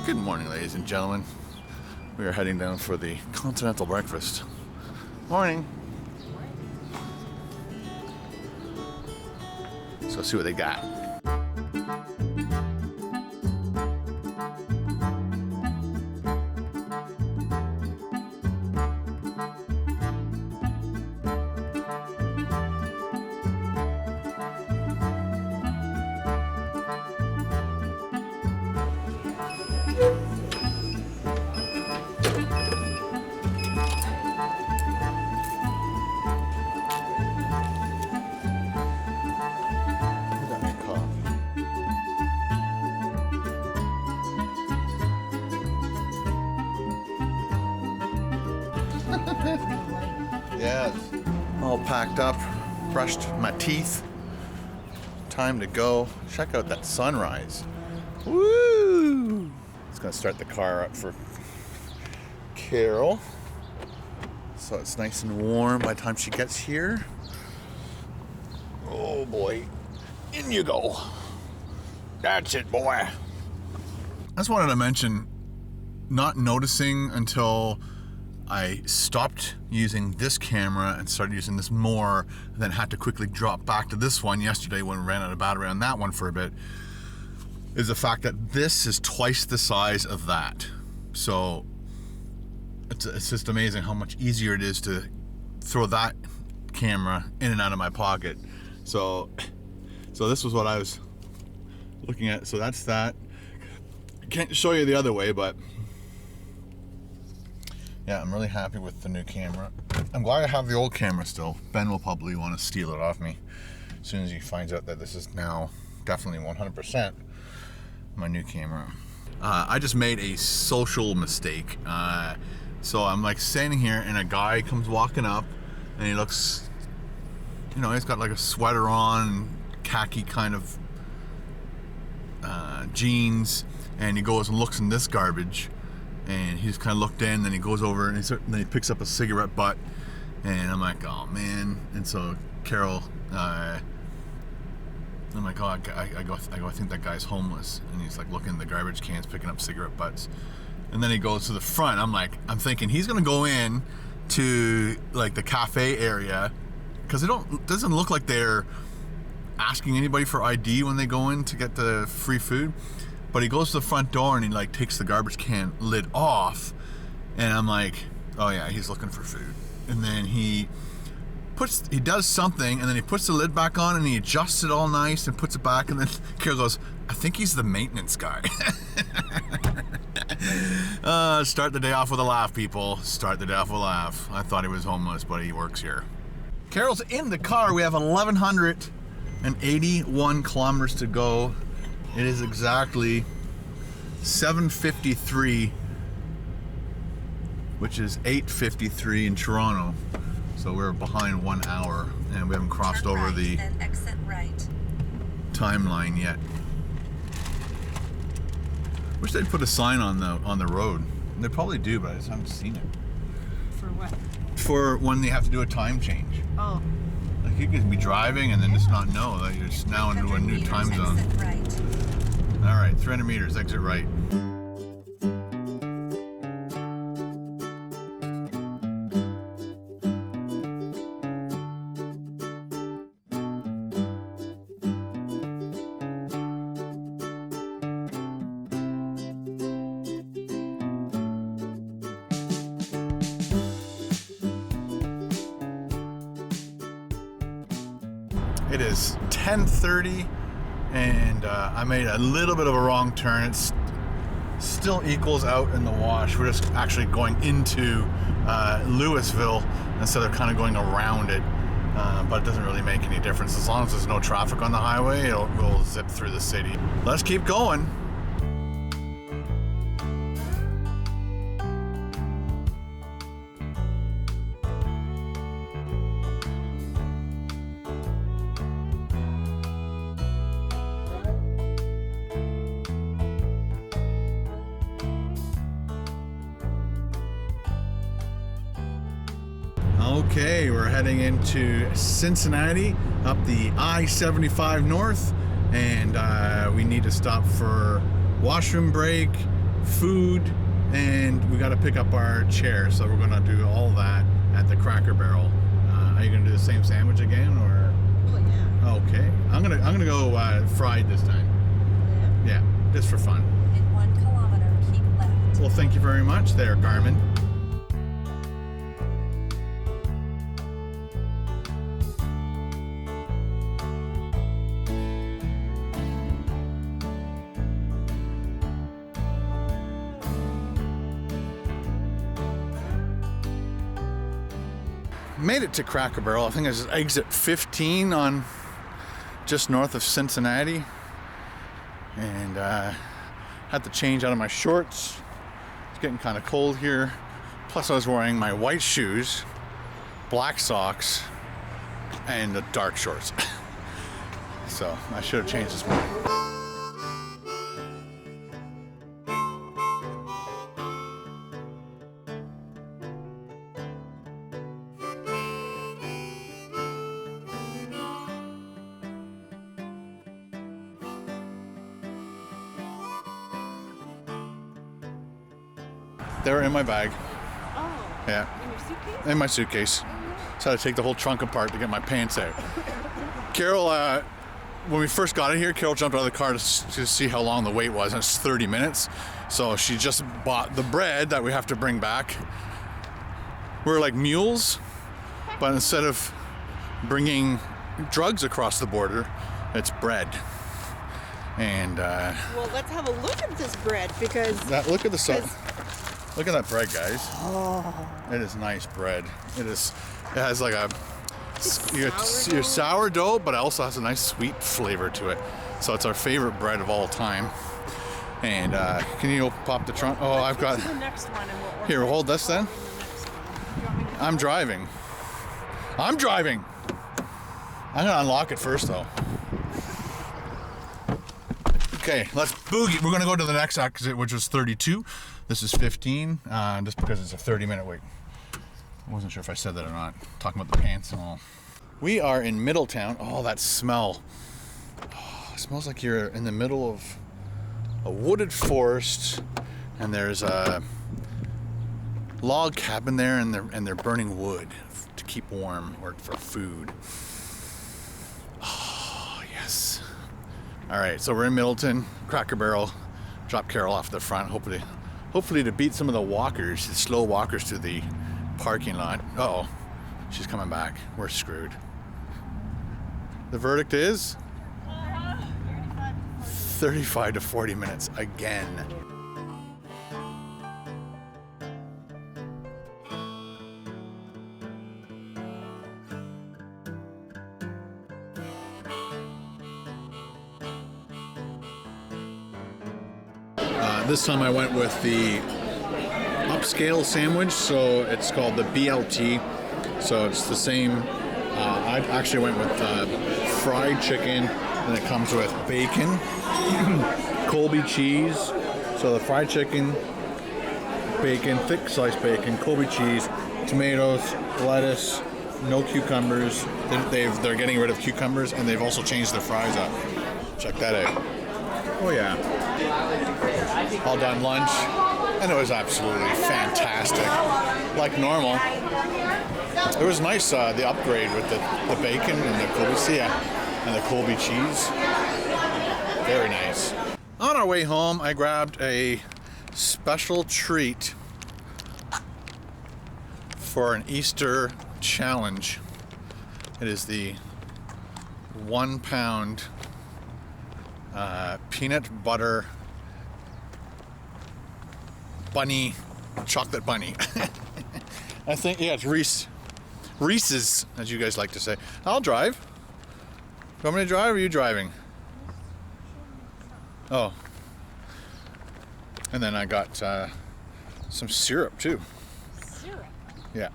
Good morning, ladies and gentlemen. We are heading down for the continental breakfast. Morning. So let's see what they got. Yes, all packed up, brushed my teeth. Time to go check out that sunrise. Woo! It's gonna start the car up for Carol, so it's nice and warm by the time she gets here. Oh boy, in you go. That's it, boy. I just wanted to mention, not noticing until I stopped using this camera and started using this more, and then had to quickly drop back to this one yesterday when we ran out of battery on that one for a bit, is the fact that this is twice the size of that. So it's just amazing how much easier it is to throw that camera in and out of my pocket. So this was what I was looking at. So that's that. I can't show you the other way, but yeah, I'm really happy with the new camera. I'm glad I have the old camera still. Ben will probably want to steal it off me as soon as he finds out that this is now definitely 100% my new camera. I just made a social mistake. So I'm like standing here and a guy comes walking up and he looks, you know, he's got like a sweater on, khaki kind of jeans, and he goes and looks in this garbage. And he just kind of looked in, then he goes over and then he picks up a cigarette butt, and I'm like, oh man. And so Carol, I'm like, oh, I go, I think that guy's homeless. And he's like looking in the garbage cans, picking up cigarette butts. And then he goes to the front. I'm thinking he's gonna go in to like the cafe area, because it doesn't look like they're asking anybody for ID when they go in to get the free food. But he goes to the front door and he like takes the garbage can lid off, and I'm like, oh yeah, he's looking for food. And then he does something, and then he puts the lid back on and he adjusts it all nice and puts it back, and then Carol goes, I think he's the maintenance guy. Start the day off with a laugh, people. Start the day off with a laugh. I thought he was homeless, but he works here. Carol's in the car. We have 1,181 kilometers to go. It is exactly 7:53, which is 8:53 in Toronto. So we're behind 1 hour, and we haven't crossed over the timeline yet. Wish they'd put a sign on the road. They probably do, but I just haven't seen it. For what? For when they have to do a time change. Oh. Like you could be driving and then just not know that you're just now into a new time zone. Right. All right, 300 meters, exit right. It is 10:30. And I made a little bit of a wrong turn. It still equals out in the wash. We're just actually going into Louisville instead of kind of going around it. But it doesn't really make any difference. As long as there's no traffic on the highway, we'll zip through the city. Let's keep going. Okay, we're heading into Cincinnati up the I-75 north, and we need to stop for washroom break, food, and we got to pick up our chair. So we're gonna do all that at the Cracker Barrel. Are you gonna do the same sandwich again, or? Oh yeah. Okay, I'm gonna go fried this time. Yeah, just for fun. In 1 kilometer, keep left. Well, thank you very much there, Garmin. Made it to Cracker Barrel. I think it's exit 15 on just north of Cincinnati, and had to change out of my shorts. It's getting kind of cold here. Plus I was wearing my white shoes, black socks, and the dark shorts. So I should have changed this morning. They were in my bag. Oh. Yeah. In your suitcase? In my suitcase. So I had to take the whole trunk apart to get my pants out. Carol, when we first got in here, Carol jumped out of the car to see how long the wait was, and it's 30 minutes. So she just bought the bread that we have to bring back. We're like mules, but instead of bringing drugs across the border, it's bread. And well, let's have a look at this bread, because look at the look at that bread, guys. Oh, it is nice bread. It has like your sourdough, but it also has a nice sweet flavor to it. So it's our favorite bread of all time. And can you pop the trunk? Oh, I've got the next one, and we'll here. Hold this then. I'm driving. I'm gonna unlock it first, though. Okay, let's boogie. We're gonna go to the next exit, which was 32. This is 15, just because it's a 30-minute wait. I wasn't sure if I said that or not. Talking about the pants and all. We are in Middletown. Oh, that smell. Oh, it smells like you're in the middle of a wooded forest, and there's a log cabin there, and they're burning wood to keep warm or for food. Oh, yes. All right, so we're in Middleton, Cracker Barrel. Drop Carol off the front, hopefully to beat some of the slow walkers to the parking lot. Uh-oh, she's coming back. We're screwed. The verdict is 35 to 40 minutes again. This time I went with the upscale sandwich, so it's called the BLT. So it's the same. I actually went with fried chicken, and it comes with bacon, Colby cheese. So the fried chicken, bacon, thick sliced bacon, Colby cheese, tomatoes, lettuce, no cucumbers. They're getting rid of cucumbers, and they've also changed their fries up. Check that out. Oh yeah. All done lunch, and it was absolutely fantastic. Like normal. It was nice, the upgrade with the bacon and the Colby, and the Colby cheese. Very nice. On our way home, I grabbed a special treat for an Easter challenge. It is the 1 pound peanut butter bunny, chocolate bunny. I think, yeah, it's Reese's, as you guys like to say. I'll drive. You want me to drive, or are you driving? Oh. And then I got some syrup too. Syrup? Yeah.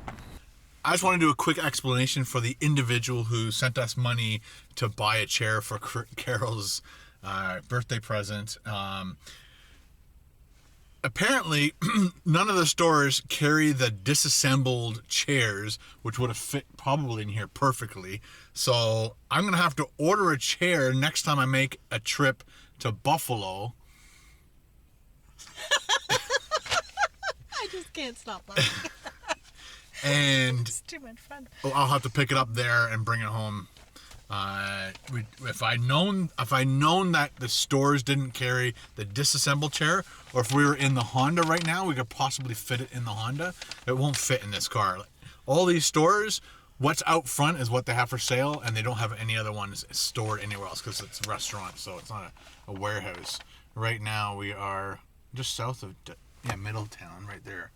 I just want to do a quick explanation for the individual who sent us money to buy a chair for Carol's birthday present. Apparently, none of the stores carry the disassembled chairs, which would have fit probably in here perfectly. So I'm going to have to order a chair next time I make a trip to Buffalo. I just can't stop laughing. And It's too much fun. I'll have to pick it up there and bring it home. If I'd known that the stores didn't carry the disassembled chair, or if we were in the Honda right now, we could possibly fit it in the Honda. It won't fit in this car. All these stores, what's out front is what they have for sale, and they don't have any other ones stored anywhere else because it's a restaurant, so it's not a warehouse. Right now we are just south of Middletown, right there.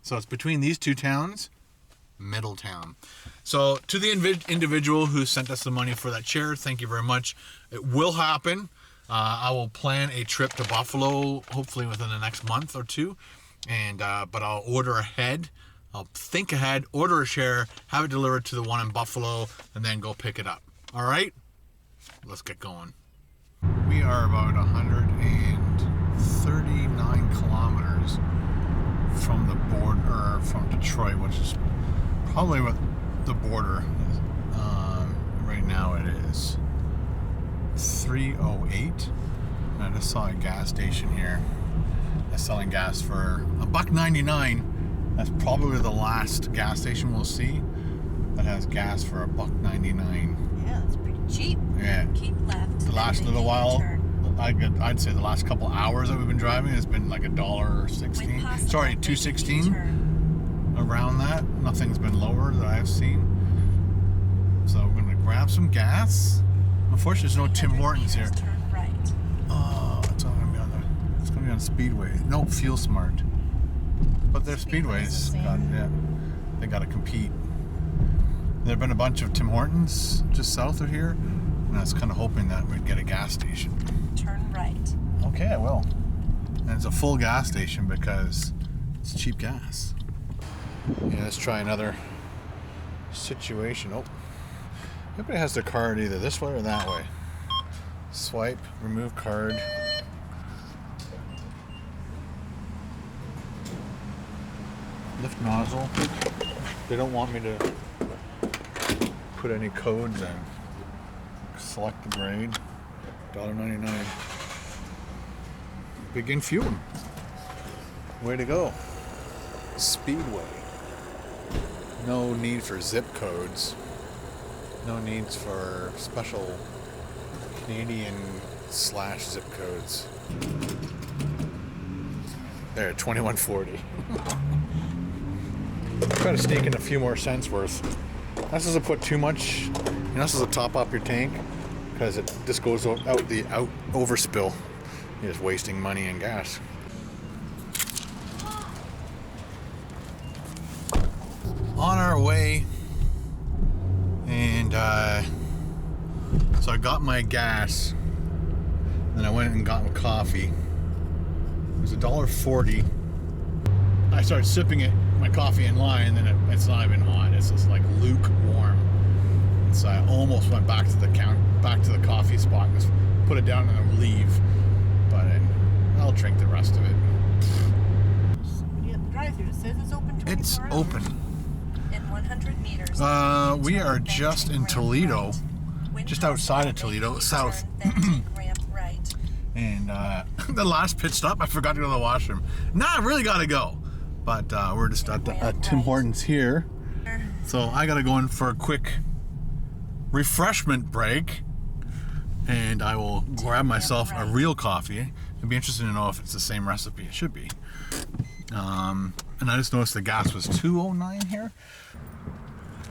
So it's between these two towns. Middletown. So to the individual who sent us the money for that chair, thank you very much. It will happen. I will plan a trip to Buffalo hopefully within the next month or two, and but I'll order ahead. I'll think ahead, order a chair, have it delivered to the one in Buffalo, and then go pick it up. All right, let's get going. We are about 139 kilometers from the border, from Detroit, which is probably what the border is. Right now it is 3:08. I just saw a gas station here that's selling gas for $1.99. That's probably the last gas station we'll see that has gas for $1.99. Yeah, that's pretty cheap. Yeah. Keep left. The last then little make a while, U-turn. I'd say the last couple hours that we've been driving has been like $1.16. When possible, Sorry, make a $2.16. U-turn. Around that. Nothing's been lower that I've seen. So we're gonna grab some gas. Unfortunately, there's no Tim 100 Hortons here. meters, turn right. Oh, it's gonna be on it's gonna be on Speedway. No, Fuel Smart. But their Speedways, they gotta compete. There have been a bunch of Tim Hortons just south of here, and I was kind of hoping that we'd get a gas station. Turn right. Okay, I will. And it's a full gas station because it's cheap gas. Yeah, let's try another situation. Oh, everybody has their card either this way or that way. Swipe, remove card. Lift nozzle. They don't want me to put any codes in. Select the grade. $1.99. Begin fueling. Way to go. Speedway. No need for zip codes. No needs for special Canadian/zip codes. There, 2140. Try to sneak in a few more cents worth. This doesn't put too much. This doesn't top up your tank because this goes out overspill. You're just wasting money and gas. On our way, and so I got my gas, then I went and got my coffee. It was $1.40. I started sipping my coffee in line, and it's not even hot. It's just like lukewarm. And so I almost went back to the coffee spot and just put it down and then leave. But I'll drink the rest of it. Somebody at the drive-thru. It says it's open 24 It's hours. open. In 100 meters. We are then just take in ramp Toledo, right. When just possible, outside of make Toledo, U-turn, south. then take ramp right. And the last pit stop, I forgot to go to the washroom. Nah, I really gotta go. But we're just at Tim Hortons here. So I gotta go in for a quick refreshment break. And I will grab myself a real coffee. I'd be interested to know if it's the same recipe. It should be. And I just noticed the gas was $2.09 here.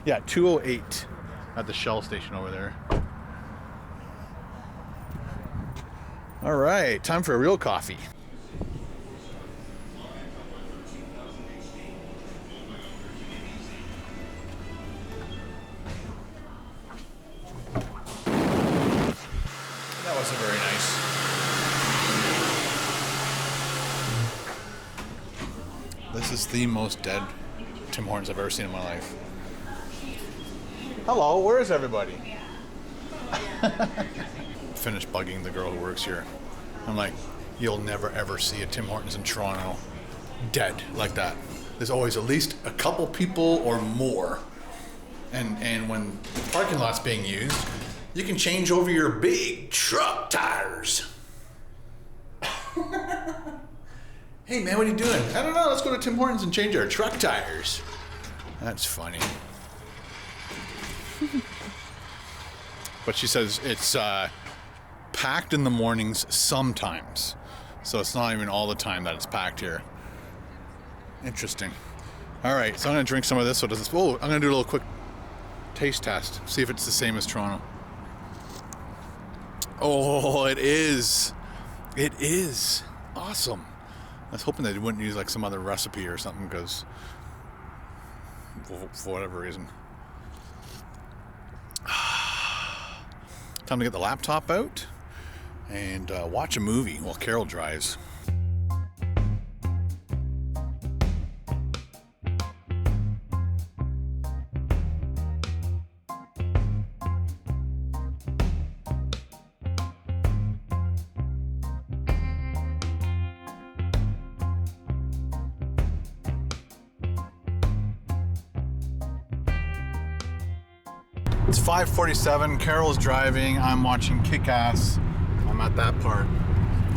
Yeah, $2.08 at the Shell station over there. All right, time for a real coffee. That wasn't very nice. This is the most dead Tim Hortons I've ever seen in my life. Hello, where is everybody? Finished bugging the girl who works here. I'm like, you'll never ever see a Tim Hortons in Toronto dead like that. There's always at least a couple people or more. And when the parking lot's being used, you can change over your big truck tires. Hey man, what are you doing? I don't know, let's go to Tim Hortons and change our truck tires. That's funny. But she says it's packed in the mornings sometimes. So it's not even all the time that it's packed here. Interesting. All right, so I'm gonna drink some of this. So does this? Oh, I'm gonna do a little quick taste test. See if it's the same as Toronto. Oh, it is. It is. Awesome. I was hoping they wouldn't use like some other recipe or something because for whatever reason. Time to get the laptop out and watch a movie while Carol drives. It's 5:47, Carol's driving, I'm watching Kick-Ass. I'm at that part.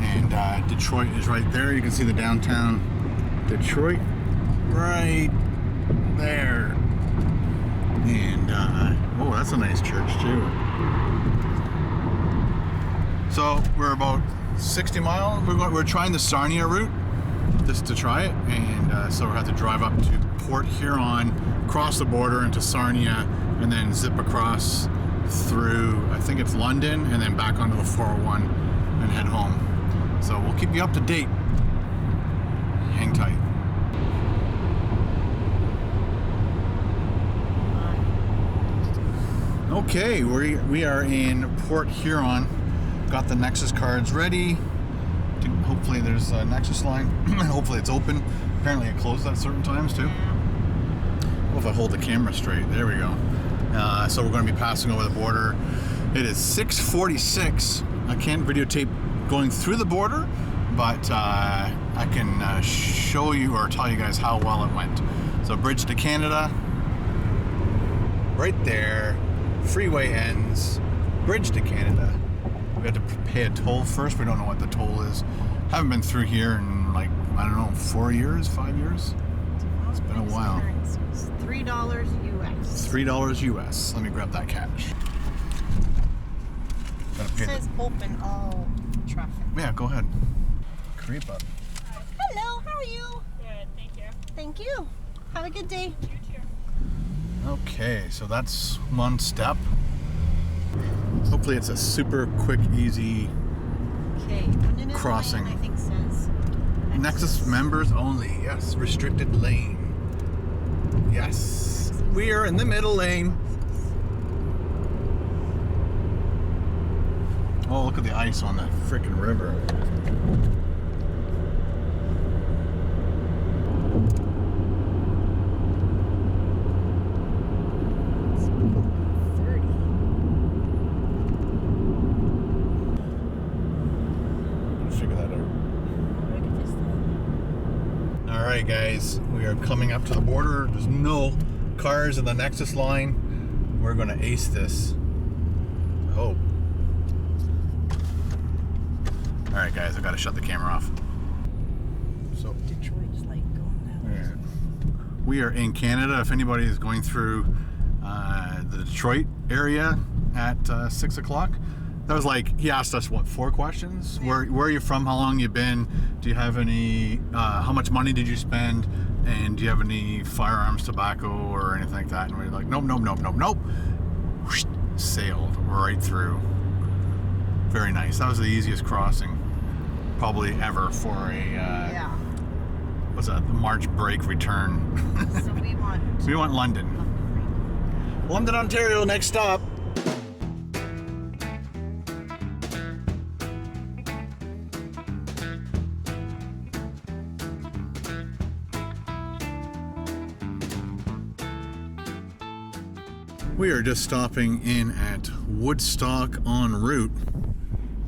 And Detroit is right there. You can see the downtown Detroit right there. And, oh, that's a nice church too. So we're about 60 miles. We're trying the Sarnia route just to try it. And so we'll have to drive up to Port Huron, cross the border into Sarnia, and then zip across through, I think it's London, and then back onto the 401 and head home. So we'll keep you up to date. Hang tight. Okay, we are in Port Huron. Got the Nexus cards ready. Hopefully there's a Nexus line. Hopefully it's open. Apparently it closes at certain times too. Well, if I hold the camera straight, there we go. So we're going to be passing over the border. It is 6:46. I can't videotape going through the border, but I can show you or tell you guys how well it went. So bridge to Canada, right there. Freeway ends. Bridge to Canada. We have to pay a toll first. We don't know what the toll is. Haven't been through here in like, I don't know, 4 years, 5 years. It's been a while. It's $3 US. $3 US. Let me grab that cash. It says open all traffic. Yeah, go ahead. Creep up. Hello, how are you? Good, thank you. Thank you. Have a good day. You too. Okay, so that's one step. Hopefully it's a super quick, easy Okay, crossing. I think says Nexus members only. Yes, restricted lane. Yes, we are in the middle lane. Oh, look at the ice on the freaking river. Alright guys, we are coming up to the border. There's no cars in the Nexus line. We're gonna ace this. I hope. Alright guys, I've got to shut the camera off. So Detroit's like going that way. we are in Canada. If anybody is going through the Detroit area at 6 o'clock, that was like, he asked us, what, 4 questions? Yeah. Where are you from? How long you been? Do you have any, how much money did you spend? And do you have any firearms, tobacco, or anything like that? And we're like, nope, nope, nope, nope, nope. Whoosh, sailed right through. Very nice. That was the easiest crossing probably ever for a, Yeah. what's that, the March break return. So we want We want London. London, Ontario, next stop. We are just stopping in at Woodstock en route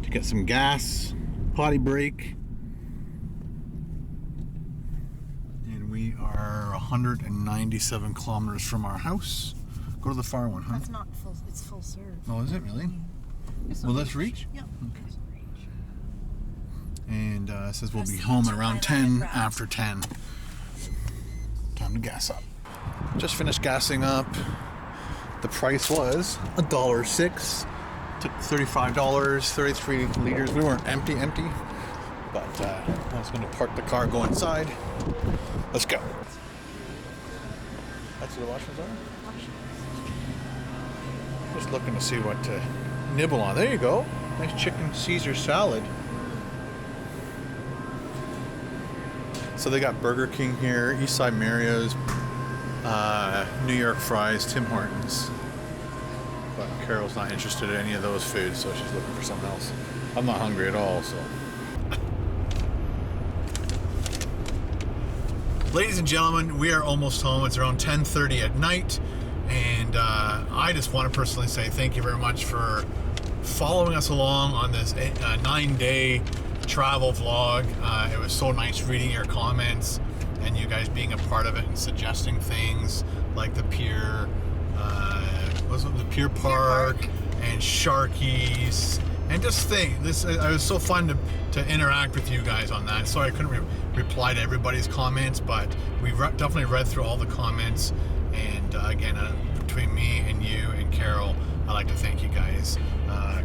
to get some gas, potty break. And we are 197 kilometers from our house. Go to the far one, huh? That's not full. It's full serve. Oh, is it really? This Will this reach? Yep. Okay. and says we'll be home at around 10 after 10. Time to gas up. Just finished gassing up. The price was $1.06. Took $35, 33 liters. We weren't empty, but I was going to park the car, go inside. Let's go. That's where the washrooms are? Just looking to see what to nibble on. There you go. Nice chicken Caesar salad. So they got Burger King here, Eastside Mario's, New York fries, Tim Hortons. But Carol's not interested in any of those foods, so she's looking for something else. I'm not hungry at all, so. Ladies and gentlemen, we are almost home. It's around 10:30 at night, and I just want to personally say thank you very much for following us along on this 9-day travel vlog. It was so nice reading your comments and you guys being a part of it and suggesting things like the pier, the pier park and Sharkies, and just this. It was so fun to interact with you guys on that. Sorry I couldn't reply to everybody's comments, but we definitely read through all the comments. And again, between me and you and Carol, I'd like to thank you guys.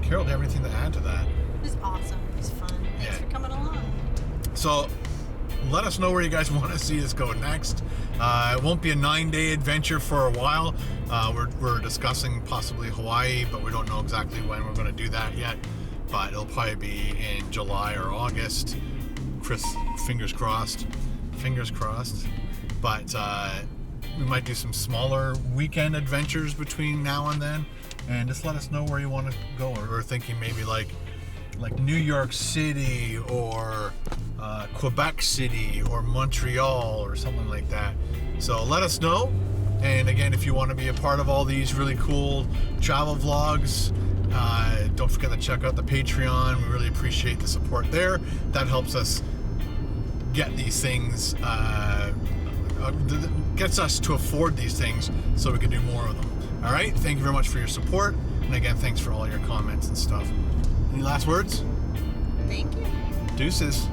Carol, do you have anything to add to that? It was awesome. It was fun. Thanks for coming along. So let us know where you guys want to see us go next. It won't be a 9-day adventure for a while. We're discussing possibly Hawaii, but we don't know exactly when we're going to do that yet. But it'll probably be in July or August. Chris, fingers crossed. Fingers crossed. But we might do some smaller weekend adventures between now and then. And just let us know where you want to go. We're thinking maybe like New York City or Quebec City or Montreal or something like that. So let us know. And again, if you want to be a part of all these really cool travel vlogs, don't forget to check out the Patreon. We really appreciate the support there. That helps us get these things, gets us to afford these things so we can do more of them. All right, thank you very much for your support. And again, thanks for all your comments and stuff. Any last words? Thank you. Deuces.